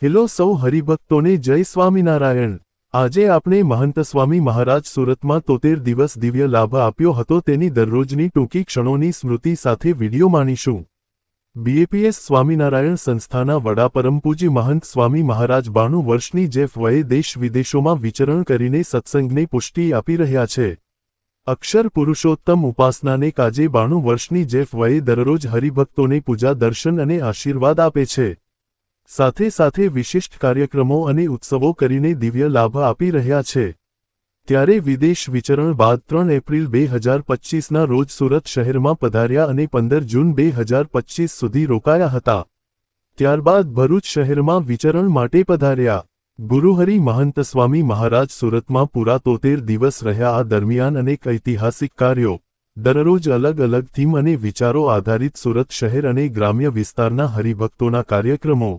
Hello સૌ હરિભક્તોને જય સ્વામિનારાયણ। આજે આપણે મહંત સ્વામી મહારાજ સુરતમાં 73 દિવસ દિવ્ય લાભ આપ્યો હતો તેની દરરોજની ટૂંકી ક્ષણોની સ્મૃતિ સાથે વિડીયો માણીશું। બીએપીએસ સ્વામિનારાયણ સંસ્થાના વડા પરમ પૂજ્ય મહંત સ્વામી મહારાજ 92 વર્ષની જેફ વયે દેશ વિદેશોમાં વિચરણ કરીને સત્સંગને પુષ્ટિ આપી રહ્યા છે। અક્ષર પુરુષોત્તમ ઉપાસનાને કાજે 92 વર્ષની જેફ વયે દરરોજ હરિભક્તોને પૂજા દર્શન અને આશીર્વાદ આપે છે। સાથે સાથે વિશિષ્ટ કાર્યક્રમો અને ઉત્સવો કરીને દિવ્ય લાભ આપી રહ્યા છે। ત્યારે વિદેશ વિચરણ બાદ 3 એપ્રિલ 2025ના રોજ સુરત શહેરમાં પધાર્યા અને 15 જૂન 2025 સુધી રોકાયા હતા। ત્યારબાદ ભરૂચ શહેરમાં વિચરણ માટે પધાર્યા। ગુરુહરિ મહંત સ્વામી મહારાજ સુરતમાં પૂરા 73 દિવસ રહ્યા। આ દરમિયાન અનેક ઐતિહાસિક કાર્યો, દરરોજ અલગ અલગ થીમ અને વિચારો આધારિત સુરત શહેર અને ગ્રામ્ય વિસ્તારના હરિભક્તોના કાર્યક્રમો,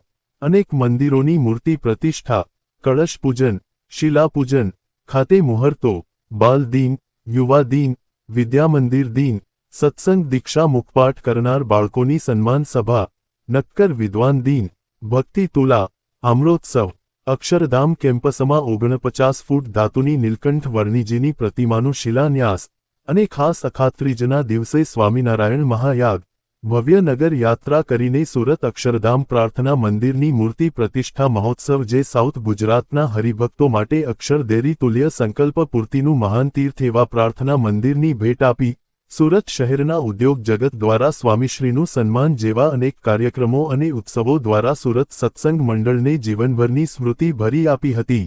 અનેક મંદિરોની મૂર્તિ પ્રતિષ્ઠા, કળશ પૂજન, શિલા પૂજન, ખાતે મુહૂર્તો, બાલ દિન, યુવા દિન, વિદ્યા મંદિર દિન, સત્સંગ દીક્ષા મુખપાઠ કરનાર બાળકોની સન્માન સભા, નક્કર વિદ્વાન દિન, ભક્તિ તુલા, અમૃતોત્સવ, અક્ષરધામ કેમ્પસમાં 49 ફૂટ ધાતુની નીલકંઠ વર્ણીજીની પ્રતિમાનું શિલાન્યાસ અને ખાસ અખાત્રીજના દિવસે સ્વામિનારાયણ મહાયાગ, ભવ્ય નગર યાત્રા કરીને સુરત અક્ષરધામ પ્રાર્થના મંદિરની મૂર્તિ પ્રતિષ્ઠા મહોત્સવ જે સાઉથ ગુજરાતના હરિભક્તો માટે અક્ષરદેરી તુલ્ય સંકલ્પ પૂર્તિનું મહાન તીર્થ એવા પ્રાર્થના મંદિરની ભેટ આપી, સુરત શહેરના ઉદ્યોગ જગત દ્વારા સ્વામીશ્રીનું સન્માન જેવા અનેક કાર્યક્રમો અને ઉત્સવો દ્વારા સુરત સત્સંગ મંડળને જીવનભરની સ્મૃતિ ભરી આપી હતી।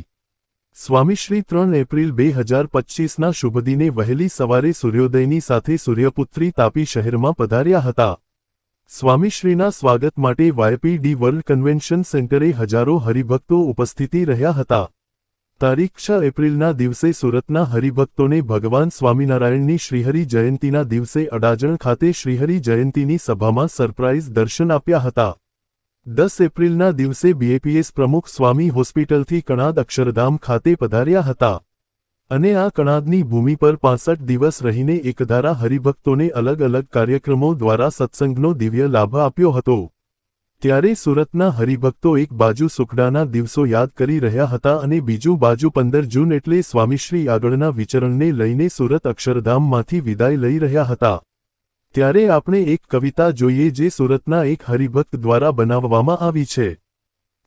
સ્વામીશ્રી 3 એપ્રિલ 2025ના શુભદિને વહેલી સવારે સૂર્યોદયની સાથે સૂર્યપુત્રી તાપી શહેરમાં પધાર્યા હતા। સ્વામીશ્રીના સ્વાગત માટે વાયપીડી વર્લ્ડ કન્વેન્શન સેન્ટરે હજારો હરિભક્તો ઉપસ્થિતિ રહ્યા હતા। તારીખ 6 એપ્રિલના દિવસે સુરતના હરિભક્તોને ભગવાન સ્વામિનારાયણની શ્રીહરિ જયંતીના દિવસે અડાજણ ખાતે શ્રીહરિ જયંતીની સભામાં સરપ્રાઇઝ દર્શન આપ્યા હતા। 10 એપ્રિલના દિવસે બીએપીએસ પ્રમુખ સ્વામી હોસ્પિટલથી કણાદ અક્ષરધામ ખાતે પધાર્યા હતા અને આ કણાદની ભૂમિ પર 65 દિવસ રહીને એકધારા હરિભક્તોને અલગ અલગ કાર્યક્રમો દ્વારા સત્સંગનો દિવ્ય લાભ આપ્યો હતો। ત્યારે સુરતના હરિભક્તો એક બાજુ સુખડાના દિવસો યાદ કરી રહ્યા હતા અને બીજું બાજુ 15 જૂન એટલે સ્વામીશ્રી આગળના વિચરણને લઈને સુરત અક્ષરધામમાંથી વિદાય લઈ રહ્યા હતા। ત્યારે આપણે એક કવિતા જોઈએ જે સુરતના એક હરિભક્ત દ્વારા બનાવવામાં આવી છે।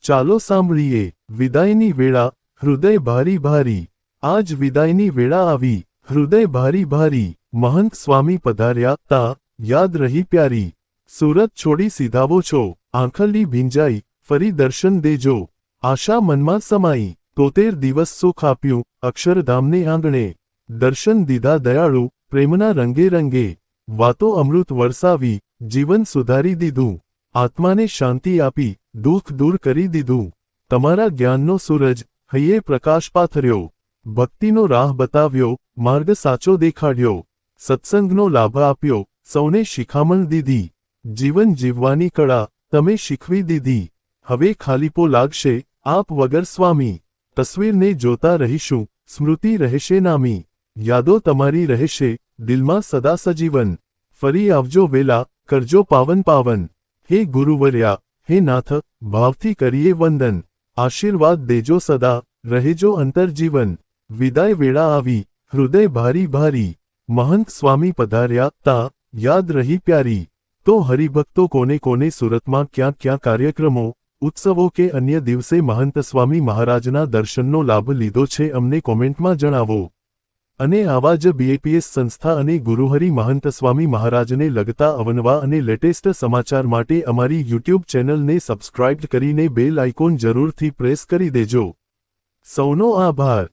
ચાલો સાંભળીએ। વિદાયની વેળા, હૃદય ભારી ભારી, આજ વિદાયની વેળા આવી, હૃદય ભારી ભારી, મહંત સ્વામી પધાર્યા તા, યાદ રહી પ્યારી, સુરત છોડી સીધાવો છો, આંખલી ભીંજાઈ, ફરી દર્શન દેજો, આશા મનમાં સમાઈ, 73 દિવસ સુખ આપ્યું, અક્ષરધામને આંગણે, દર્શન દીધા દયાળુ, પ્રેમના રંગે રંગે, વાતો અમૃત વરસાવી, જીવન સુધારી દીધું, આત્માને શાંતિ આપી, દુઃખ દૂર કરી દીધું, તમારા જ્ઞાનનો સૂરજ, હૈયે પ્રકાશ પાથર્યો, ભક્તિનો રાહ બતાવ્યો, માર્ગ સાચો દેખાડ્યો, સત્સંગનો લાભ આપ્યો, સૌને શિખામણ દીધી, જીવન જીવવાની કળા તમે શીખવી દીધી, હવે ખાલીપો લાગશે આપ વગર સ્વામી, તસવીરને જોતા રહીશું, સ્મૃતિ રહેશે નામી, યાદો તમારી રહેશે દિલમાં સદા સજીવન, ફરી આવજો વેલા, કરજો પાવન પાવન, હે ગુરુવર્યા, હે નાથ, ભાવથી કરીએ વંદન, આશીર્વાદ દેજો સદા, રહેજો અંતરજીવન, વિદાય વેળા આવી, હૃદય ભારી ભારી, મહંત સ્વામી પધાર્યા તા, યાદ રહી પ્યારી। તો હરિભક્તો કોને કોને સુરતમાં ક્યાં ક્યાં કાર્યક્રમો, ઉત્સવો કે અન્ય દિવસે મહંત સ્વામી મહારાજના દર્શનનો લાભ લીધો છે અમને કોમેન્ટમાં જણાવો। અને આવા જ બીએપીએસ સંસ્થા અને ગુરુહરિ મહંત સ્વામી મહારાજને લગતા અવનવા અને લેટેસ્ટ સમાચાર માટે અમારી યુટ્યુબ ચેનલને સબસ્ક્રાઇબ કરીને બેલ આઇકોન જરૂરથી પ્રેસ કરી દેજો। સૌનો આભાર।